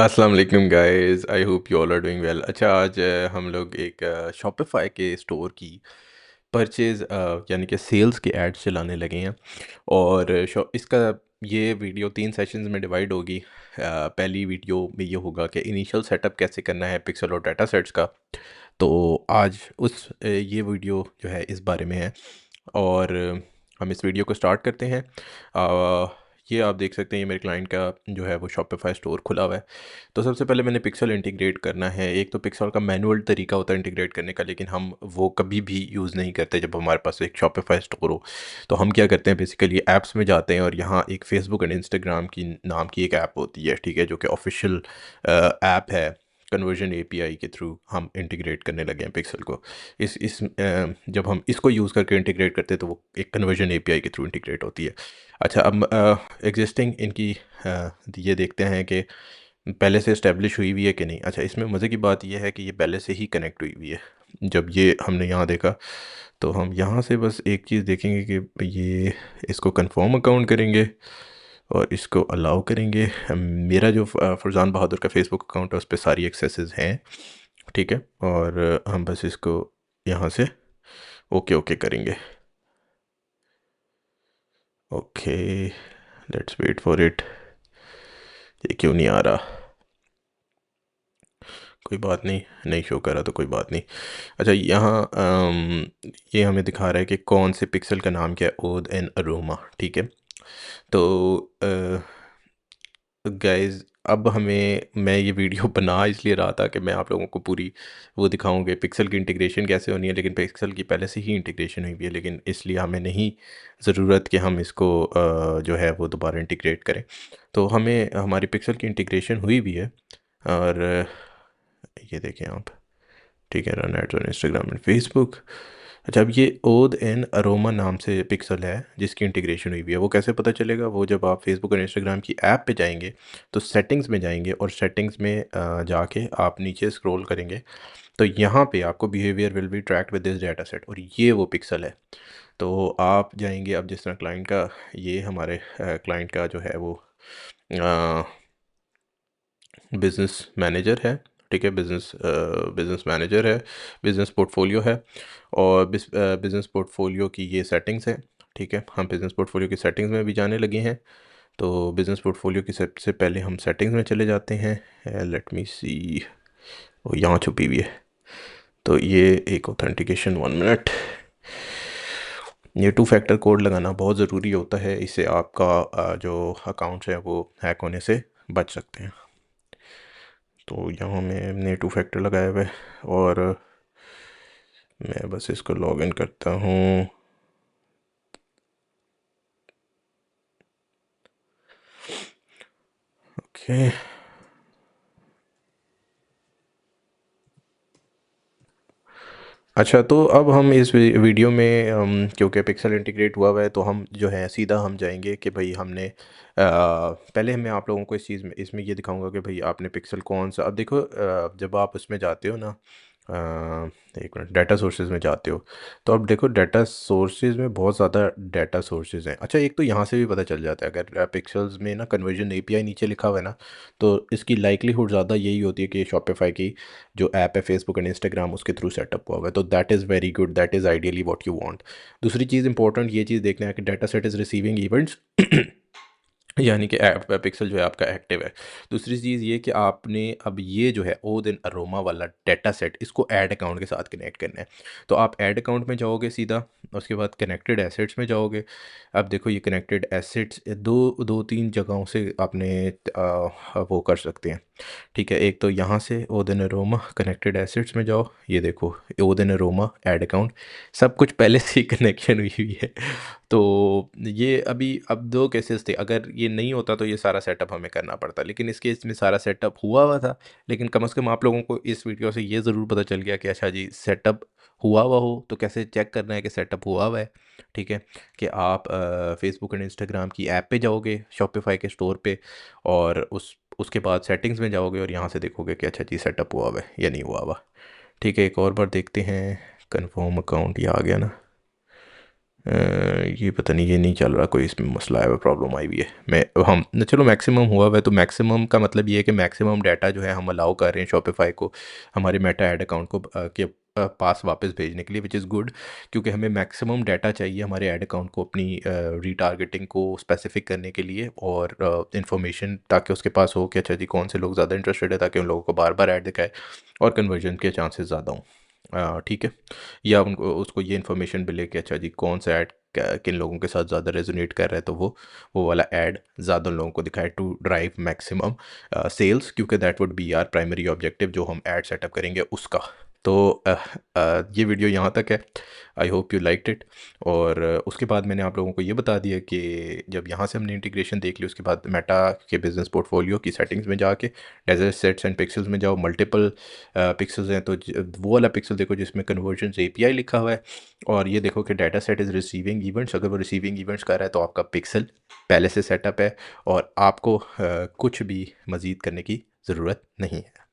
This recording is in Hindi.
अस्सलाम वालेकुम guys, I hope you all are doing well. अच्छा, आज हम लोग एक शॉपिफाई के स्टोर की परचेज़ यानी कि सेल्स के एड्स चलाने लगे हैं। और इसका ये वीडियो 3 सेशंस में डिवाइड होगी। पहली वीडियो में ये होगा कि इनिशियल सेटअप कैसे करना है पिक्सल और डाटा सेट्स का। तो आज ये वीडियो जो है इस बारे में है। और हम इस वीडियो को स्टार्ट करते हैं। ये आप देख सकते हैं, ये मेरे क्लाइंट का जो है वो शॉपिफाई स्टोर खुला हुआ है। तो सबसे पहले मैंने पिक्सल इंटीग्रेट करना है। एक तो पिक्सल का मैनुअल तरीका होता है इंटीग्रेट करने का, लेकिन हम वो कभी भी यूज़ नहीं करते जब हमारे पास एक शॉपिफाई स्टोर हो। तो हम क्या करते हैं, बेसिकली ऐप्स में जाते हैं और यहाँ एक फेसबुक एंड इंस्टाग्राम की नाम की एक ऐप होती है, ठीक है, जो कि ऑफिशियल ऐप है। कन्वर्जन एपीआई के थ्रू हम इंटीग्रेट करने लगे हैं पिक्सल को। जब हम इसको यूज़ करके इंटीग्रेट करते हैं तो वो एक कन्वर्जन एपीआई के थ्रू इंटीग्रेट होती है। अच्छा, अब एग्जिस्टिंग इनकी ये देखते हैं कि पहले से इस्टेब्लिश हुई हुई है कि नहीं। अच्छा, इसमें मज़े की बात ये है कि ये पहले से ही कनेक्ट हुई हुई है। जब ये हमने यहाँ देखा तो हम यहाँ से बस एक चीज़ देखेंगे कि ये इसको कंफर्म अकाउंट करेंगे और इसको अलाउ करेंगे। मेरा जो फरजान बहादुर का फेसबुक अकाउंट है उस पर सारी एक्सेसेस हैं, ठीक है। और हम बस इसको यहाँ से ओके ओके करेंगे। Okay, let's wait for it. ये क्यों नहीं आ रहा? कोई बात नहीं, नहीं शो करा तो कोई बात नहीं। अच्छा, यहाँ ये हमें दिखा रहा है कि कौन से पिक्सल का नाम क्या है, ओद एंड अरोमा, ठीक है। तो गाइज़, अब मैं ये वीडियो बना इसलिए रहा था कि मैं आप लोगों को पूरी वो दिखाऊं कि पिक्सल की इंटीग्रेशन कैसे होनी है, लेकिन पिक्सल की पहले से ही इंटीग्रेशन हुई हुई है, लेकिन इसलिए हमें नहीं ज़रूरत कि हम इसको जो है वो दोबारा इंटीग्रेट करें। तो हमें हमारी पिक्सल की इंटीग्रेशन हुई भी है। और ये देखें आप, ठीक है, run ads on Instagram and Facebook. अच्छा, अब ये ओद एंड अरोमा नाम से पिक्सल है जिसकी इंटीग्रेशन हुई हुई है। वो कैसे पता चलेगा? वो जब आप फेसबुक और इंस्टाग्राम की ऐप पे जाएंगे तो सेटिंग्स में जाएंगे और सेटिंग्स में जाके आप नीचे स्क्रॉल करेंगे तो यहाँ पे आपको behaviour will be tracked with this data set, और ये वो पिक्सल है। तो आप जाएंगे, अब जिस तरह क्लाइंट का, ये हमारे क्लाइंट का जो है वो बिज़नेस मैनेजर है, ठीक है, बिज़नेस मैनेजर है, बिज़नेस पोर्टफोलियो है। और बिज़नेस पोर्टफोलियो की ये सेटिंग्स हैं, ठीक है। हम बिज़नेस पोर्टफोलियो की सेटिंग्स में भी जाने लगे हैं। तो बिज़नेस पोर्टफोलियो की सबसे पहले हम सेटिंग्स में चले जाते हैं। लेट मी सी, वो यहाँ छुपी हुई है। तो ये एक ऑथेंटिकेशन, 1 मिनट। ये 2 फैक्टर कोड लगाना बहुत ज़रूरी होता है, इससे आपका जो अकाउंट्स है वो हैक होने से बच सकते हैं। तो यहाँ मैंने 2 फैक्टर लगाया हुआ है और मैं बस इसको लॉगिन करता हूँ। ओके, अच्छा, तो अब हम इस वीडियो में क्योंकि पिक्सल इंटीग्रेट हुआ हुआ है तो हम जो है सीधा हम जाएंगे कि भाई हमने पहले मैं आप लोगों को इस चीज़ में इसमें ये दिखाऊंगा कि भाई आपने पिक्सल कौन सा। अब देखो, जब आप उसमें जाते हो ना, एक मिनट, डाटा सोर्सेज में जाते हो तो अब देखो डाटा सोर्सेज में बहुत ज़्यादा डाटा सोर्सेज हैं। अच्छा, एक तो यहाँ से भी पता चल जाता है, अगर पिक्सल्स में ना कन्वर्जन एपीआई नीचे लिखा हुआ है ना, तो इसकी लाइकलीहुड ज़्यादा यही होती है कि शॉपिफाई की जो ऐप है फेसबुक एंड इंस्टाग्राम उसके थ्रू सेटअप हुआ हुआ है। तो that is very good, that is ideally what you want. दूसरी चीज़ इंपॉर्टेंट ये चीज़ देखना है कि data set is receiving events यानी कि ऐप पिक्सल जो है आपका एक्टिव है। दूसरी चीज़ ये कि आपने अब ये जो है ओद एंड अरोमा वाला डाटा सेट इसको ऐड अकाउंट के साथ कनेक्ट करना है। तो आप ऐड अकाउंट में जाओगे सीधा, उसके बाद कनेक्टेड एसेट्स में जाओगे। अब देखो, ये कनेक्टेड एसेट्स दो तीन जगहों से आपने वो कर सकते हैं, ठीक है। एक तो यहाँ से ओदेन अरोमा कनेक्टेड एसेट्स में जाओ, ये देखो ओदेन अरोमा ऐड अकाउंट, सब कुछ पहले से ही कनेक्शन हुई हुई है। तो ये अभी अब 2 केसेस थे, अगर ये नहीं होता तो ये सारा सेटअप हमें करना पड़ता, लेकिन इस केस में सारा सेटअप हुआ हुआ था। लेकिन कम से कम आप लोगों को इस वीडियो से ये ज़रूर पता चल गया कि अच्छा जी, सेटअप हुआ हुआ हो तो कैसे चेक करना है कि सेटअप हुआ हुआ है, ठीक है। कि आप फेसबुक एंड इंस्टाग्राम की ऐप पे जाओगे शॉपिफाई के स्टोर पे, और उसके बाद सेटिंग्स में जाओगे और यहाँ से देखोगे कि अच्छा जी सेटअप हुआ हुआ है या नहीं हुआ हुआ, ठीक है। एक और बार देखते हैं, कंफर्म अकाउंट, ये आ गया ना। ये पता नहीं, ये नहीं चल रहा, कोई इसमें मसला है, प्रॉब्लम आई हुई है। मैं हम चलो मैक्सिमम हुआ हुआ है, तो मैक्सिमम का मतलब ये है कि मैक्सिमम डाटा जो है हम अलाउ कर रहे हैं शॉपिफाई को हमारे मेटा ऐड अकाउंट को पास वापस भेजने के लिए, विच इज़ गुड, क्योंकि हमें मैक्सिमम डाटा चाहिए हमारे ऐड अकाउंट को अपनी रीटारगेटिंग को स्पेसिफिक करने के लिए, और इंफॉर्मेशन ताकि उसके पास हो कि अच्छा जी कौन से लोग ज़्यादा इंटरेस्टेड है, ताकि उन लोगों को बार बार ऐड दिखाए और कन्वर्जन के चांसेस ज़्यादा हों। ठीक है। या उनको उसको ये इन्फॉर्मेशन मिले कि अच्छा जी कौन सा ऐड किन लोगों के साथ ज़्यादा रेजोनेट कर रहा है, तो वो वाला ऐड ज़्यादा लोगों को दिखाए टू ड्राइव मैक्सिमम सेल्स, क्योंकि that would be our primary objective जो हम ऐड सेटअप करेंगे उसका। तो ये वीडियो यहाँ तक है। आई होप यू लाइक्ड इट। और उसके बाद मैंने आप लोगों को ये बता दिया कि जब यहाँ से हमने इंटीग्रेशन देख ली, उसके बाद मेटा के बिजनेस पोर्टफोलियो की सेटिंग्स में जाके डेजर्ट सेट्स एंड पिक्सेल्स में जाओ, मल्टीपल पिक्सेल्स हैं, तो वो वाला पिक्सल देखो जिसमें कन्वर्जन एपीआई लिखा हुआ है, और ये देखो कि data set is receiving events. अगर वो रिसीविंग इवेंट्स कर रहा है तो आपका पिक्सल पहले से सेटअप है, और आपको कुछ भी मज़ीद करने की ज़रूरत नहीं है।